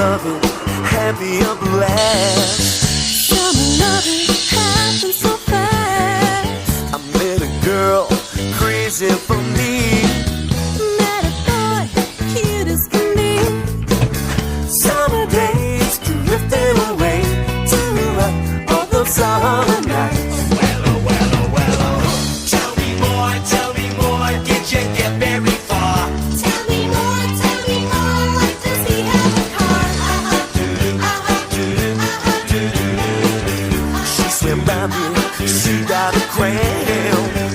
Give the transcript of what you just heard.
loving, happy and blessed. Summer loving happens so fast. I met a girl crazy for me. Met a boy, cute as can be. Summer days drifting away to all those summer nights. Tell me more, did you get very far? Tell me more, like does he have a car? She swam by me, she got a cramp.